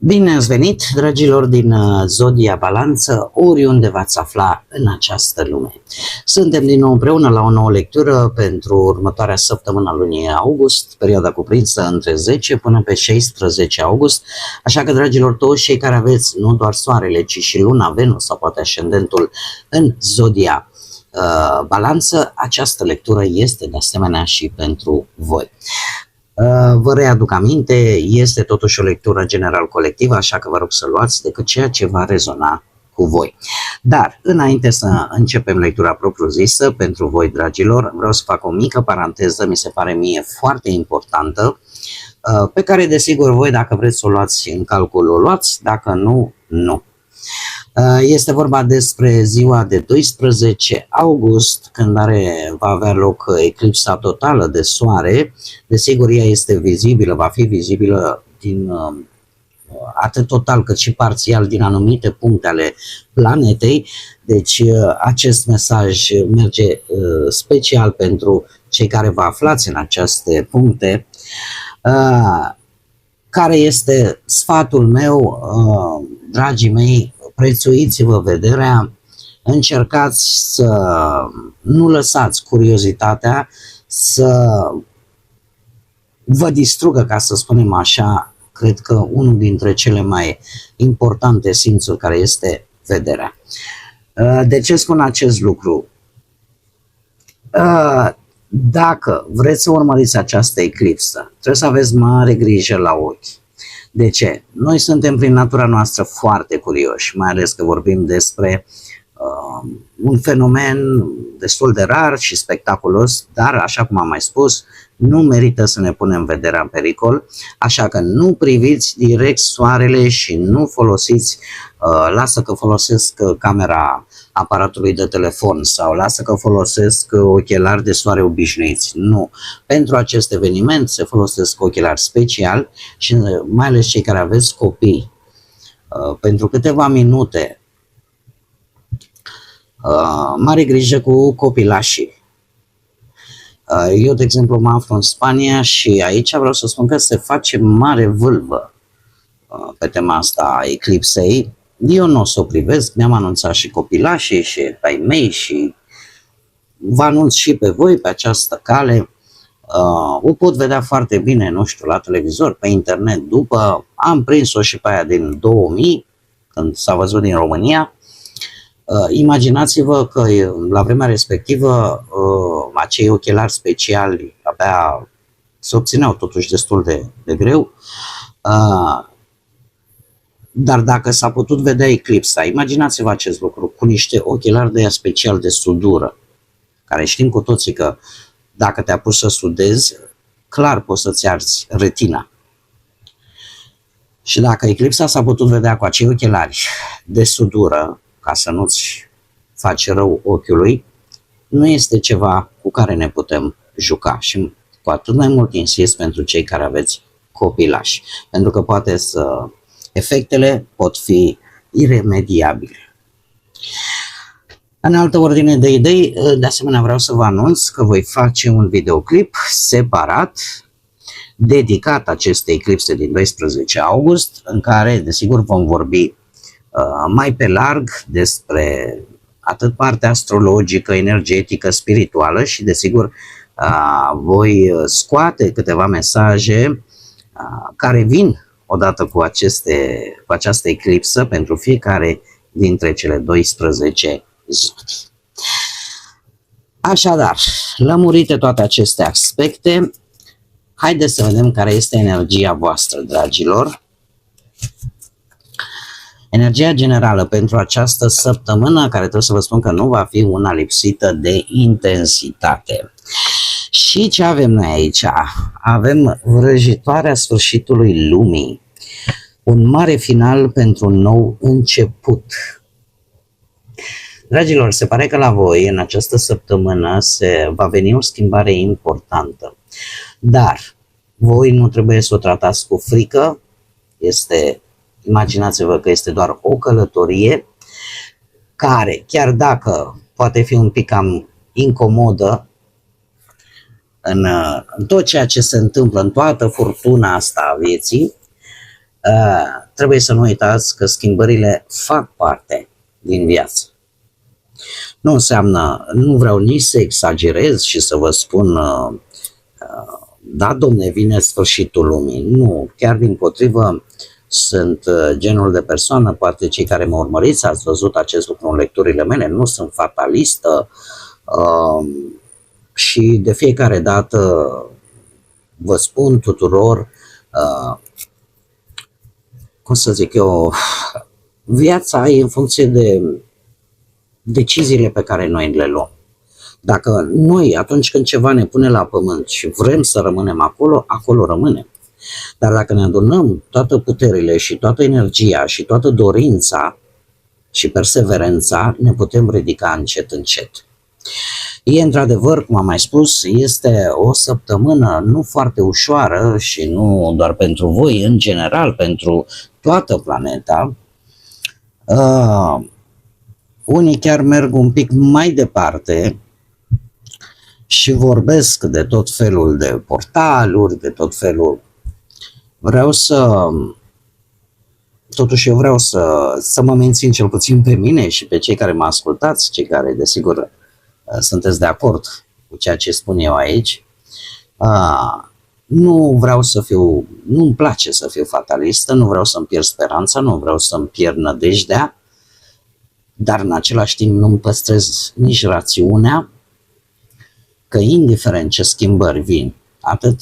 Bine ați venit, dragilor din Zodia Balanță, oriunde v-ați afla în această lume. Suntem din nou împreună la o nouă lectură pentru următoarea săptămână a lunii august, perioada cuprinsă între 10 până pe 16 august, așa că, dragilor, toți cei care aveți nu doar soarele, ci și luna, Venus sau poate ascendentul în Zodia Balanță, această lectură este de asemenea și pentru voi. Vă readuc aminte, este totuși o lectură general colectivă, așa că vă rog să luați decât ceea ce va rezona cu voi. Dar, înainte să începem lectura propriu-zisă, pentru voi, dragilor, vreau să fac o mică paranteză, mi se pare mie foarte importantă, pe care, desigur, voi, dacă vreți să o luați în calcul, o luați, dacă nu, nu. Este vorba despre ziua de 12 august, când va avea loc eclipsa totală de soare. Desigur, ea este vizibilă, va fi vizibilă atât total cât și parțial din anumite puncte ale planetei. Deci acest mesaj merge special pentru cei care vă aflați în aceste puncte. Care este sfatul meu, dragii mei? Prețuiți-vă vederea, încercați să nu lăsați curiozitatea să vă distrugă, ca să spunem așa, cred că unul dintre cele mai importante simțuri, care este vederea. De ce spun acest lucru? Dacă vreți să urmăriți această eclipsă, trebuie să aveți mare grijă la ochi. De ce? Noi suntem prin natura noastră foarte curioși, mai ales că vorbim despre un fenomen destul de rar și spectaculos, dar, așa cum am mai spus, nu merită să ne punem vederea în pericol, așa că nu priviți direct soarele și nu folosiți, lasă că folosesc camera aparatului de telefon sau lasă că folosesc ochelari de soare obișnuiți. Nu. Pentru acest eveniment se folosesc ochelari special și mai ales cei care aveți copii. Pentru câteva minute, mare grijă cu copilașii. Eu, de exemplu, mă aflu în Spania și aici vreau să spun că se face mare vâlvă pe tema asta a eclipsei. Eu nu o să o privesc, mi-am anunțat și copilașii și pe mei și vă anunț și pe voi pe această cale. O pot vedea foarte bine, nu știu, la televizor, pe internet. După, am prins-o și pe aia din 2000, când s-a văzut din România. Imaginați-vă că la vremea respectivă acei ochelari speciali abia se obțineau totuși destul de greu. Dar dacă s-a putut vedea eclipsa, imaginați-vă acest lucru cu niște ochelari de aia special de sudură, care știm cu toții că dacă te apuci să sudezi, clar poți să-ți arzi retina. Și dacă eclipsa s-a putut vedea cu acei ochelari de sudură, ca să nu-ți faci rău ochiului, nu este ceva cu care ne putem juca și cu atât mai mult insist pentru cei care aveți copilași, pentru că efectele pot fi iremediabile. În altă ordine de idei, de asemenea vreau să vă anunț că voi face un videoclip separat dedicat acestei eclipse din 12 august, în care, desigur, vom vorbi mai pe larg despre atât partea astrologică, energetică, spirituală și, desigur, voi scoate câteva mesaje care vin odată cu această eclipsă pentru fiecare dintre cele 12 zodii. Așadar, lămurite toate aceste aspecte, haideți să vedem care este energia voastră, dragilor. Energia generală pentru această săptămână, care trebuie să vă spun că nu va fi una lipsită de intensitate. Și ce avem noi aici? Avem vrăjitoarea sfârșitului lumii, un mare final pentru un nou început. Dragilor, se pare că la voi în această săptămână va veni o schimbare importantă, dar voi nu trebuie să o tratați cu frică. Imaginați-vă că este doar o călătorie care, chiar dacă poate fi un pic cam incomodă în tot ceea ce se întâmplă, în toată furtuna asta a vieții, Trebuie să nu uitați că schimbările fac parte din viață. Nu înseamnă, nu vreau nici să exagerez și să vă spun, da, domne, vine sfârșitul lumii. Nu, chiar dimpotrivă, sunt genul de persoană, poate cei care mă urmăriți ați văzut acest lucru în lecturile mele, nu sunt fatalistă și de fiecare dată vă spun tuturor, cum să zic eu, viața e în funcție de deciziile pe care noi le luăm. Dacă noi, atunci când ceva ne pune la pământ și vrem să rămânem acolo, acolo rămânem. Dar dacă ne adunăm toate puterile și toată energia și toată dorința și perseverența, ne putem ridica încet, încet. E într-adevăr, cum am mai spus, este o săptămână nu foarte ușoară și nu doar pentru voi, în general, pentru toată planeta. Unii chiar merg un pic mai departe și vorbesc de tot felul de portaluri, de tot felul. Totuși eu vreau să mă mențin cel puțin pe mine și pe cei care mă ascultați, cei care desigur sunteți de acord cu ceea ce spun eu aici. Nu vreau să fiu, nu-mi place să fiu fatalistă, nu vreau să-mi pierd speranța, nu vreau să-mi pierd nădejdea, dar în același timp nu-mi păstrez nici rațiunea că indiferent ce schimbări vin, atât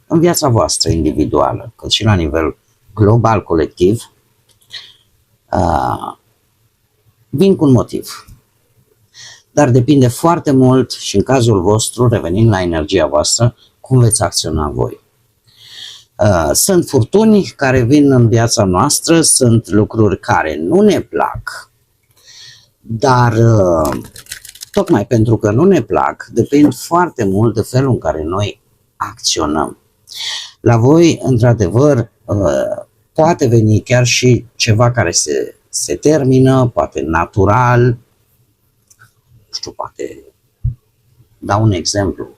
în viața voastră individuală, cât și la nivel global, colectiv, vin cu un motiv. Dar depinde foarte mult și în cazul vostru, revenind la energia voastră, cum veți acționa voi. Sunt furtuni care vin în viața noastră, sunt lucruri care nu ne plac, dar tocmai pentru că nu ne plac, depind foarte mult de felul în care noi acționăm. La voi, într-adevăr, poate veni chiar și ceva care se termină, poate natural. Nu știu, poate dau un exemplu.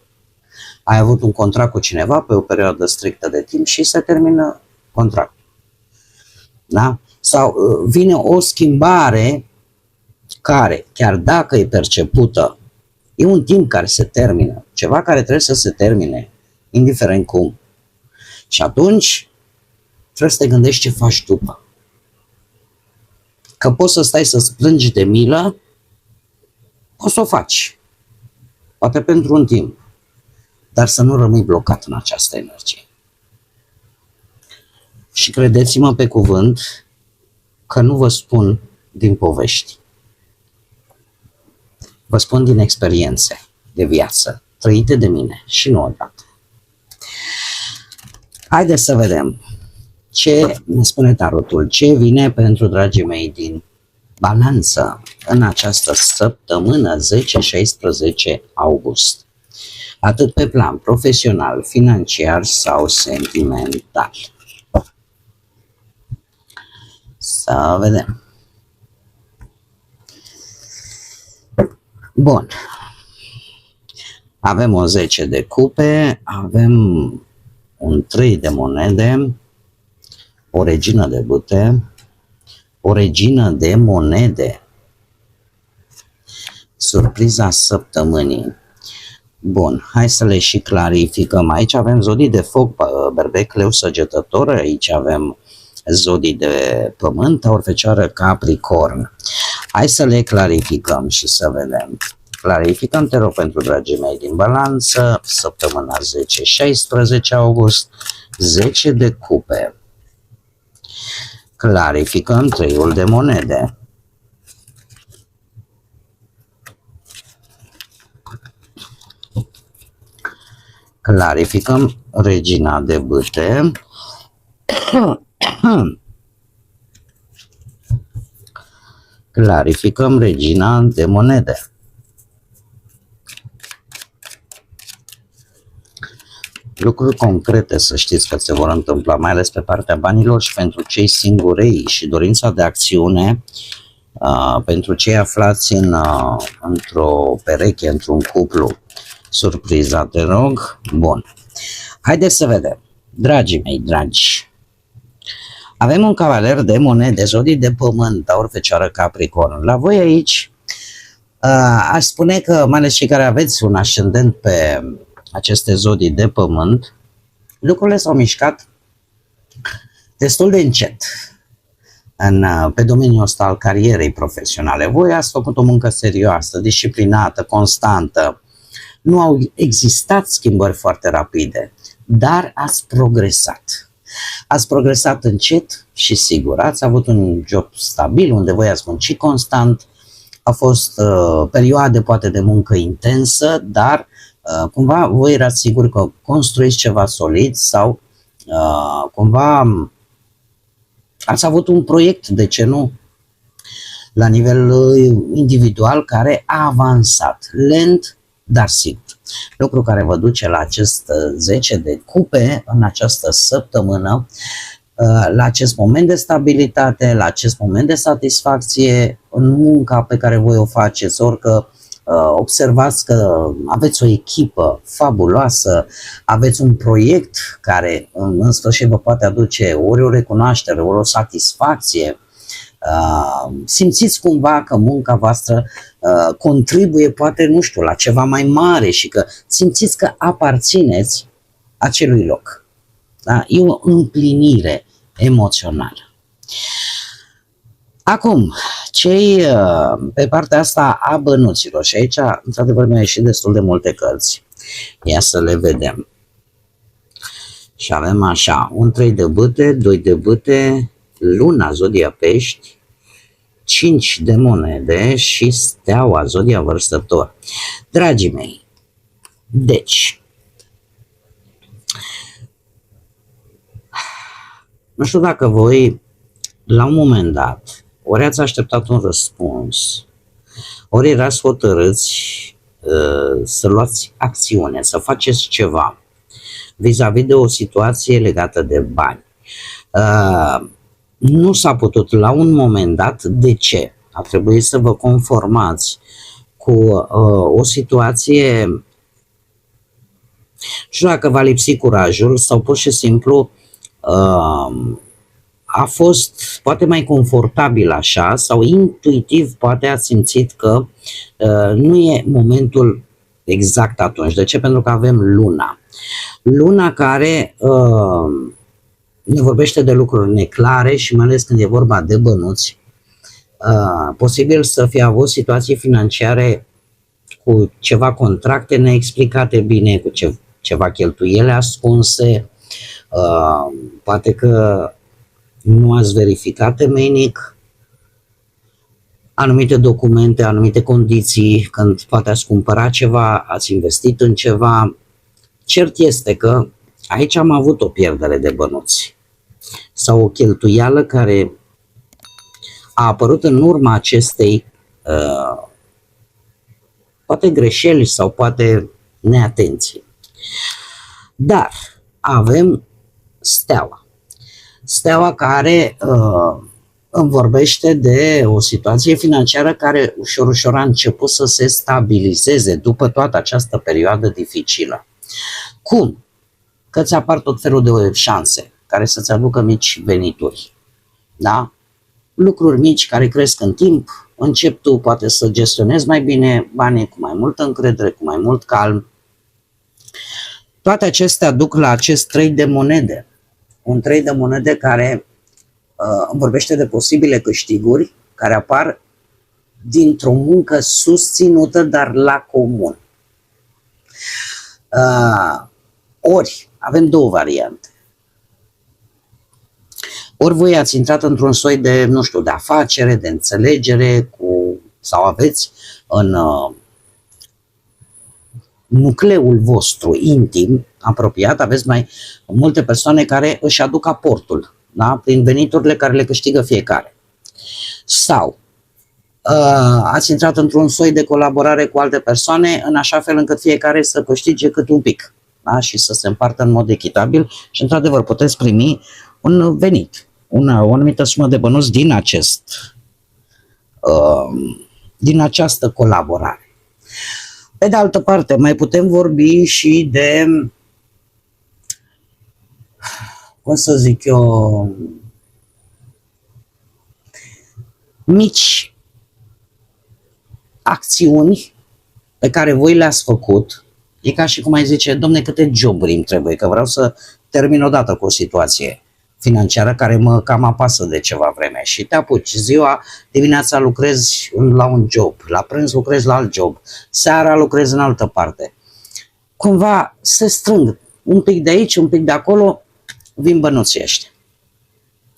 Ai avut un contract cu cineva pe o perioadă strictă de timp și se termină contractul. Da? Sau vine o schimbare care, chiar dacă e percepută, e un timp care se termină, ceva care trebuie să se termine, indiferent cum. Și atunci trebuie să te gândești ce faci după. Că poți să stai să-ți plângi de milă, o să o faci. Poate pentru un timp. Dar să nu rămâi blocat în această energie. Și credeți-mă pe cuvânt că nu vă spun din povești. Vă spun din experiențe de viață, trăite de mine și nu odată. Haideți să vedem ce ne spune tarotul, ce vine pentru dragii mei din Balanță în această săptămână 10-16 august. Atât pe plan profesional, financiar sau sentimental. Să vedem. Bun. Avem o 10 de cupe, avem un 3 de monede, o regină de bâte, o regină de monede. Surpriza săptămânii. Bun, hai să le și clarificăm. Aici avem zodii de foc, berbec, leu, săgetător, aici avem zodii de pământ, taur, fecioară, capricorn. Hai să le clarificăm și să vedem. Clarificăm, te rog, pentru dragii mei din Balanță, săptămâna 10-16 august, 10 de cupe. Clarificăm treiul de monede. Clarificăm regina de bâte. Clarificăm regina de monede. Lucruri concrete, să știți că se vor întâmpla, mai ales pe partea banilor și pentru cei singurei și dorința de acțiune, pentru cei aflați într-o pereche, într-un cuplu. Surpriza, te rog. Bun. Haideți să vedem. Dragii mei dragi, Avem un cavaler de monede, zodii de pământ, Taur, Fecioară, Capricorn. La voi aici aș spune că, mai ales cei care aveți un ascendent pe aceste zodii de pământ, lucrurile s-au mișcat destul de încet pe domeniul ăsta al carierei profesionale. Voi ați făcut o muncă serioasă, disciplinată, constantă. Nu au existat schimbări foarte rapide, dar ați progresat. Ați progresat încet și sigur. Ați avut un job stabil unde voi ați muncit constant. Au fost perioade poate de muncă intensă, dar cumva voi erați siguri că construiți ceva solid sau cumva ați avut un proiect, de ce nu, la nivel individual care a avansat, lent, dar sigur. Lucru care vă duce la acest 10 de cupe în această săptămână, la acest moment de stabilitate, la acest moment de satisfacție în munca pe care voi o faceți, orică observați că aveți o echipă fabuloasă, aveți un proiect care în sfârșit vă poate aduce ori o recunoaștere, ori o satisfacție. Simțiți cumva că munca voastră contribuie poate, nu știu, la ceva mai mare și că simțiți că aparțineți acelui loc. Da? E o împlinire emoțională. Acum, cei pe partea asta a bănuților, și aici într-adevăr mi-au ieșit destul de multe cărți. Ia să le vedem. Și avem așa, un 3 de bâte, 2 de bâte, Luna, zodia Pești, 5 de monede și Steaua, zodia Vărsător. Dragii mei, deci, nu știu dacă voi, la un moment dat, ori ați așteptat un răspuns, ori erați hotărâți să luați acțiune, să faceți ceva vis-a-vis de o situație legată de bani. Nu s-a putut la un moment dat. De ce? A trebuit să vă conformați cu o situație, nu știu dacă v-a lipsit curajul sau pur și simplu a fost poate mai confortabil așa sau intuitiv poate ați simțit că nu e momentul exact atunci. De ce? Pentru că avem Luna. Luna care ne vorbește de lucruri neclare și mai ales când e vorba de bănuți. Posibil să fie avut situații financiare cu ceva contracte neexplicate bine, cu ceva cheltuiele ascunse, poate că nu ați verificat temeinic anumite documente, anumite condiții, când poate ați cumpărat ceva, ați investit în ceva. Cert este că aici am avut o pierdere de bănuți sau o cheltuială care a apărut în urma acestei poate greșeli sau poate neatenții. Dar avem Steaua. Steaua care îmi vorbește de o situație financiară care ușor, ușor a început să se stabilizeze după toată această perioadă dificilă. Cum? Că îți apar tot felul de șanse care să-ți aducă mici venituri. Da? Lucruri mici care cresc în timp, începi tu poate să gestionezi mai bine banii, cu mai multă încredere, cu mai mult calm. Toate acestea duc la acest 3 de monede. Un 3 de monede care vorbește de posibile câștiguri care apar dintr-o muncă susținută, dar la comun. Ori avem două variante. Ori voi ați intrat într-un soi de, nu știu, de afacere, de înțelegere sau aveți în nucleul vostru intim, apropiat, aveți mai multe persoane care își aduc aportul, da? Prin veniturile care le câștigă fiecare. Sau ați intrat într-un soi de colaborare cu alte persoane în așa fel încât fiecare să câștige cât un pic, da? Și să se împartă în mod echitabil și într-adevăr puteți primi un venit, o anumită sumă de bănuți din această colaborare. Pe de altă parte, mai putem vorbi și de, cum să zic eu, mici acțiuni pe care voi le-ați făcut. E ca și cum ai zice, domne, câte joburi îmi trebuie, că vreau să termin odată cu o situație financiară care mă cam apasă de ceva vreme și te apuci. Dimineața lucrezi la un job, la prânz lucrezi la alt job, seara lucrezi în altă parte. Cumva se strâng un pic de aici, un pic de acolo, vin bănuții ăștia.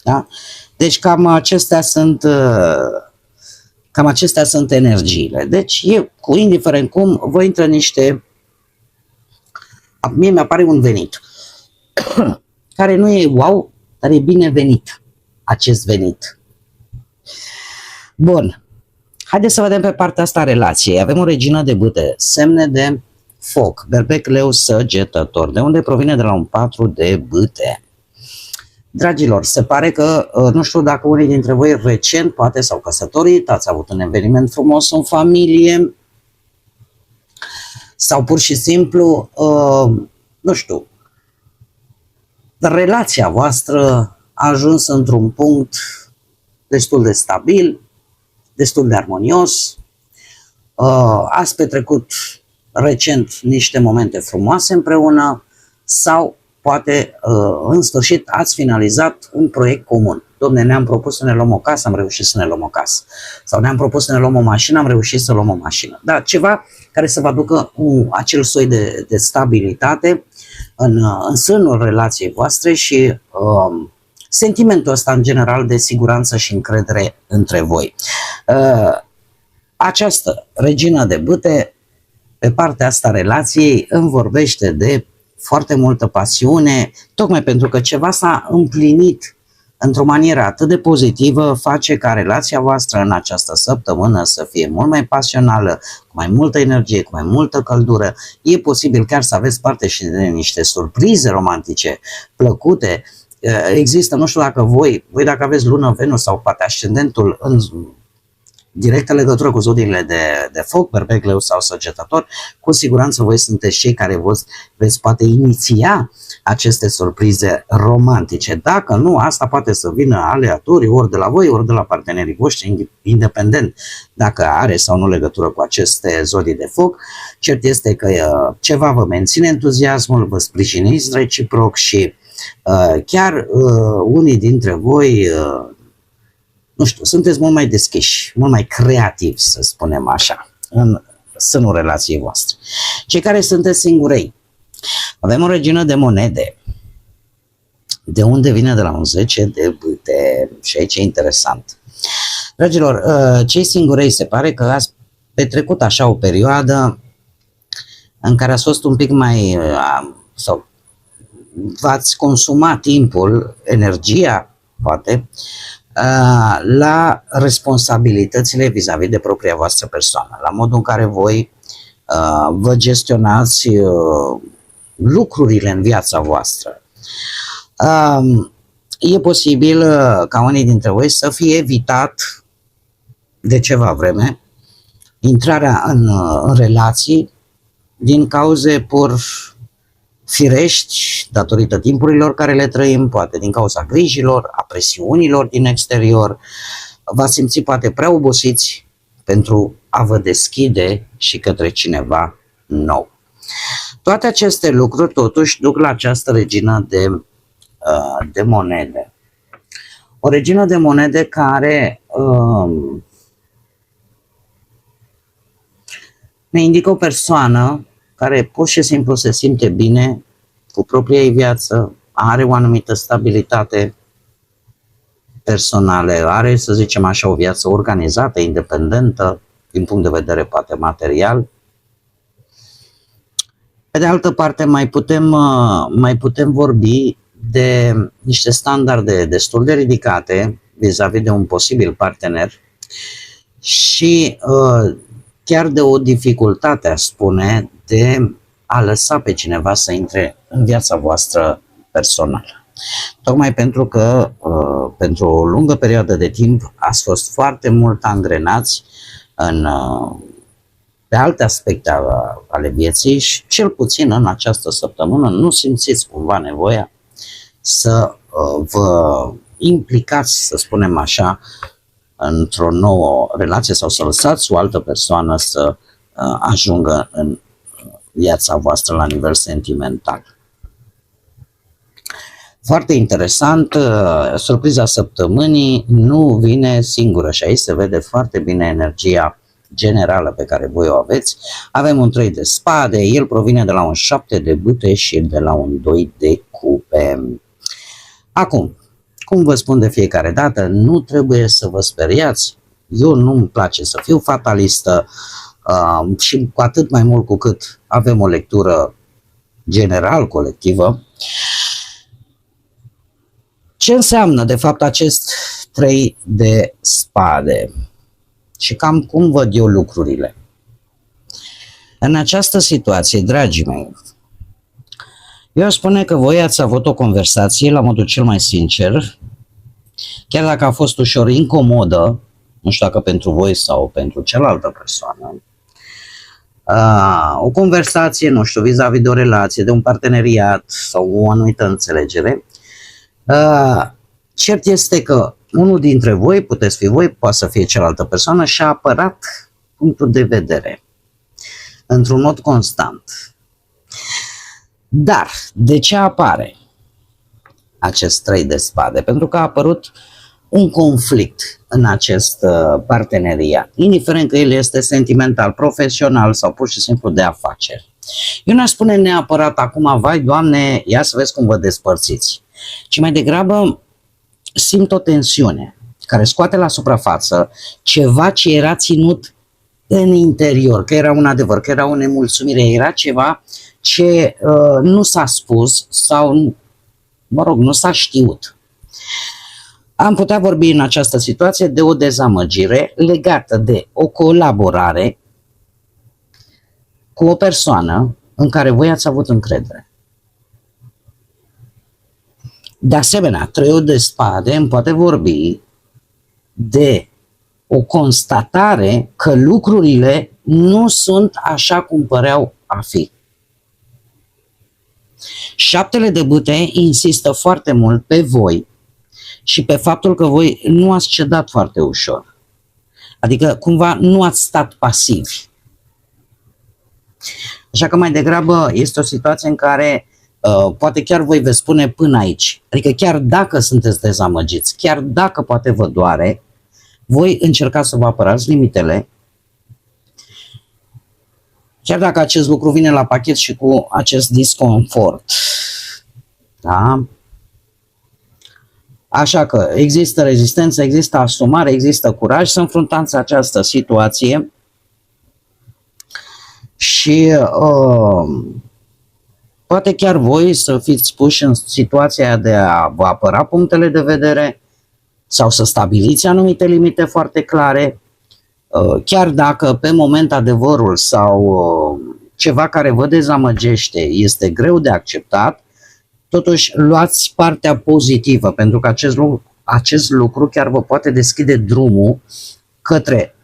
Da? Deci cam acestea sunt energiile. Deci indiferent cum, voi intră niște... Mie mi-apare un venit care nu e wow, dar e binevenit acest venit. Bun. Haideți să vedem pe partea asta relației. Avem o regină de bâte, semne de foc, berbec, leu, săgetător, de unde provine de la un 4 de bâte. Dragilor, se pare că, nu știu dacă unii dintre voi recent, poate s-au căsătorit, ați avut un eveniment frumos în familie, sau pur și simplu, nu știu, relația voastră a ajuns într-un punct destul de stabil, destul de armonios, ați petrecut recent niște momente frumoase împreună sau poate în sfârșit ați finalizat un proiect comun. Dom'le, ne-am propus să ne luăm o casă, am reușit să ne luăm o casă. Sau ne-am propus să ne luăm o mașină, am reușit să luăm o mașină. Da, ceva care să vă aducă acel soi de stabilitate în sânul relației voastre și sentimentul ăsta în general de siguranță și încredere între voi. Această regină de bâte, pe partea asta relației, îmi vorbește de foarte multă pasiune, tocmai pentru că ceva s-a împlinit într-o manieră atât de pozitivă, face ca relația voastră în această săptămână să fie mult mai pasională, cu mai multă energie, cu mai multă căldură. E posibil chiar să aveți parte și de niște surprize romantice plăcute. Există, nu știu dacă voi dacă aveți lună, Venus sau poate ascendentul în directă legătură cu zodiile de foc, berbec, leu sau săgetător, cu siguranță voi sunteți cei care veți poate iniția aceste surprize romantice. Dacă nu, asta poate să vină aleatoriu, ori de la voi, ori de la partenerii voștri, independent dacă are sau nu legătură cu aceste zodii de foc. Cert este că ceva vă menține entuziasmul, vă sprijiniți reciproc și chiar unii dintre voi nu știu, sunteți mult mai deschiși, mult mai creativi, să spunem așa, în sânul relației voastre. Cei care sunteți singurei, avem o regină de monede, de unde vine de la un 10 de bâte, și aici e interesant. Dragilor, cei singurei se pare că ați petrecut așa o perioadă în care ați fost un pic mai, sau v-ați consumat timpul, energia, poate, la responsabilitățile vis-a-vis de propria voastră persoană, la modul în care voi vă gestionați lucrurile în viața voastră. E posibil ca unii dintre voi să fie evitat de ceva vreme intrarea în relații din cauze pur firești, datorită timpurilor care le trăim, poate din cauza grijilor, a presiunilor din exterior. V-ați simțit poate prea obosiți pentru a vă deschide și către cineva nou. Toate aceste lucruri totuși duc la această regină de monede. O regină de monede care ne indică o persoană care pur și simplu se simte bine cu propria ei viață, are o anumită stabilitate personală, are, să zicem așa, o viață organizată, independentă, din punct de vedere poate material. Pe de altă parte, mai putem vorbi de niște standarde destul de ridicate vis-a-vis de un posibil partener și chiar de o dificultate, aș spune, de a lăsa pe cineva să intre în viața voastră personală. Tocmai pentru că pentru o lungă perioadă de timp ați fost foarte mult angrenați pe alte aspecte ale vieții și cel puțin în această săptămână nu simțiți cumva nevoia să vă implicați, să spunem așa, într-o nouă relație sau să lăsați o altă persoană să ajungă în viața voastră la nivel sentimental. Foarte interesant, surpriza săptămânii nu vine singură și aici se vede foarte bine energia generală pe care voi o aveți. Avem un 3 de spade, el provine de la un 7 de bâte și de la un 2 de cupe. Acum, cum vă spun de fiecare dată, nu trebuie să vă speriați. Eu nu-mi place să fiu fatalistă și cu atât mai mult cu cât avem o lectură general colectivă. Ce înseamnă de fapt acest 3 de spade? Și cam cum văd eu lucrurile? În această situație, dragii mei, eu spune că voi ați avut o conversație la modul cel mai sincer, chiar dacă a fost ușor incomodă, nu știu dacă pentru voi sau pentru cealaltă persoană, o conversație, nu știu, vis-a-vis de o relație, de un parteneriat sau o anumită înțelegere. Cert este că unul dintre voi, puteți fi voi, poate să fie cealaltă persoană, și-a apărat punctul de vedere într-un mod constant. Dar de ce apare acest 3 de spade? Pentru că a apărut un conflict în acest parteneriat, indiferent că el este sentimental, profesional sau pur și simplu de afaceri. Eu n-aș spune neapărat acum, vai Doamne, ia să vezi cum vă despărțiți, ci mai degrabă simt o tensiune care scoate la suprafață ceva ce era ținut în interior, că era un adevăr, că era o nemulțumire, era ceva ce nu s-a spus sau, mă rog, nu s-a știut. Am putea vorbi în această situație de o dezamăgire legată de o colaborare cu o persoană în care voi ați avut încredere. De asemenea, 3 de spade îmi poate vorbi de o constatare că lucrurile nu sunt așa cum păreau a fi. 7 de bâte insistă foarte mult pe voi și pe faptul că voi nu ați cedat foarte ușor. Adică cumva nu ați stat pasivi. Așa că mai degrabă este o situație în care poate chiar voi veți spune până aici. Adică chiar dacă sunteți dezamăgiți, chiar dacă poate vă doare, voi încercați să vă apărați limitele, chiar dacă acest lucru vine la pachet și cu acest disconfort. Da? Așa că există rezistență, există asumare, există curaj să înfruntați această situație și poate chiar voi să fiți puși în situația de a vă apăra punctele de vedere sau să stabiliți anumite limite foarte clare, chiar dacă pe moment adevărul sau ceva care vă dezamăgește este greu de acceptat, totuși luați partea pozitivă, pentru că acest lucru chiar vă poate deschide drumul către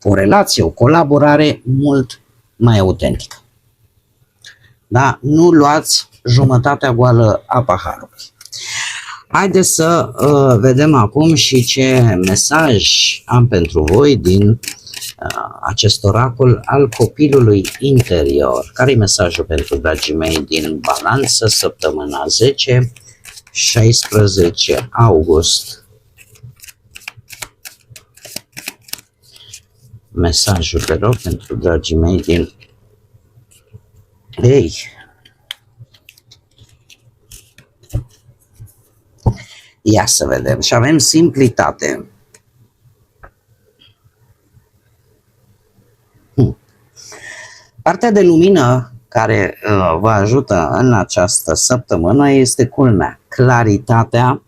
o relație, o colaborare mult mai autentică. Da? Nu luați jumătatea goală a paharului. Haideți să vedem acum și ce mesaj am pentru voi din acest oracol al copilului interior. Care e mesajul pentru dragii mei din Balanță, săptămâna 10-16 august? Mesajul, te rog, pentru dragii mei din... Ei! Ia să vedem. Și avem simplitate. Partea de lumină care vă ajută în această săptămână este culmea, claritatea,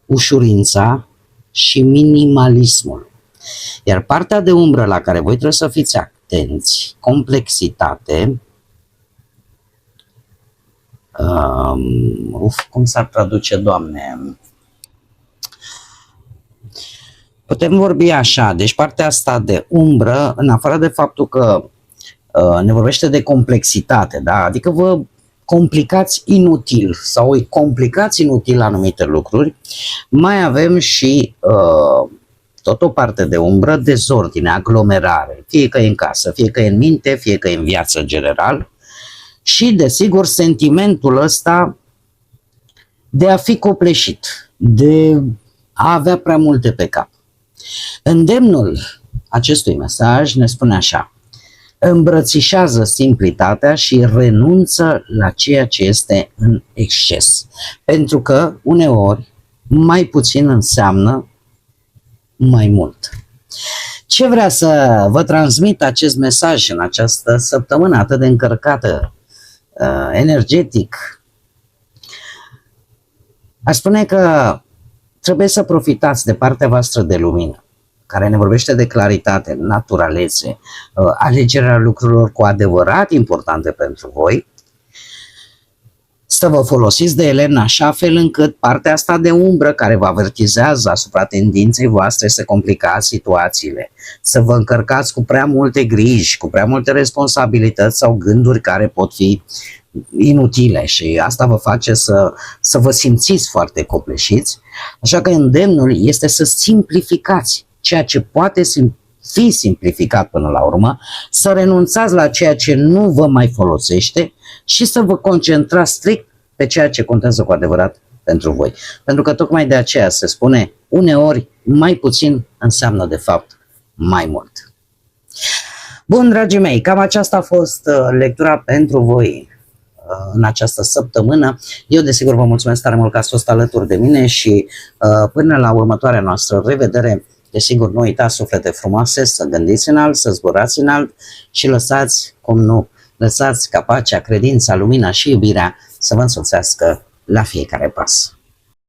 ușurința și minimalismul. Iar partea de umbră la care voi trebuie să fiți atenți, complexitate, cum s-ar traduce, Doamne? Putem vorbi așa, deci partea asta de umbră, în afară de faptul că ne vorbește de complexitate, da? Adică vă complicați inutil sau îi complicați inutil anumite lucruri. Mai avem și tot o parte de umbră, dezordine, aglomerare, fie că e în casă, fie că e în minte, fie că e în viață general și, desigur, sentimentul ăsta de a fi copleșit, de a avea prea multe pe cap. Îndemnul acestui mesaj ne spune așa: îmbrățișează simplitatea și renunță la ceea ce este în exces, pentru că uneori mai puțin înseamnă mai mult. Ce vrea să vă transmit acest mesaj în această săptămână atât de încărcată energetic? Aș spune că trebuie să profitați de partea voastră de lumină, care ne vorbește de claritate, naturalețe, alegerea lucrurilor cu adevărat importante pentru voi, să vă folosiți de ele în așa fel încât partea asta de umbră care vă avertizează asupra tendinței voastre să complicați situațiile, să vă încărcați cu prea multe griji, cu prea multe responsabilități sau gânduri care pot fi inutile și asta vă face să vă simțiți foarte copleșiți. Așa că îndemnul este să simplificați ceea ce poate fi simplificat până la urmă, să renunțați la ceea ce nu vă mai folosește și să vă concentrați strict pe ceea ce contează cu adevărat pentru voi. Pentru că tocmai de aceea se spune, uneori mai puțin înseamnă de fapt mai mult. Bun, dragii mei, cam aceasta a fost lectura pentru voi în această săptămână. Eu desigur vă mulțumesc tare mult că ați fost alături de mine și până la următoarea noastră revedere, desigur nu uitați, suflete frumoase, să gândiți înalt, să zburați înalt și lăsați, cum nu, lăsați ca pacea, credința, lumina și iubirea să vă însoțească la fiecare pas.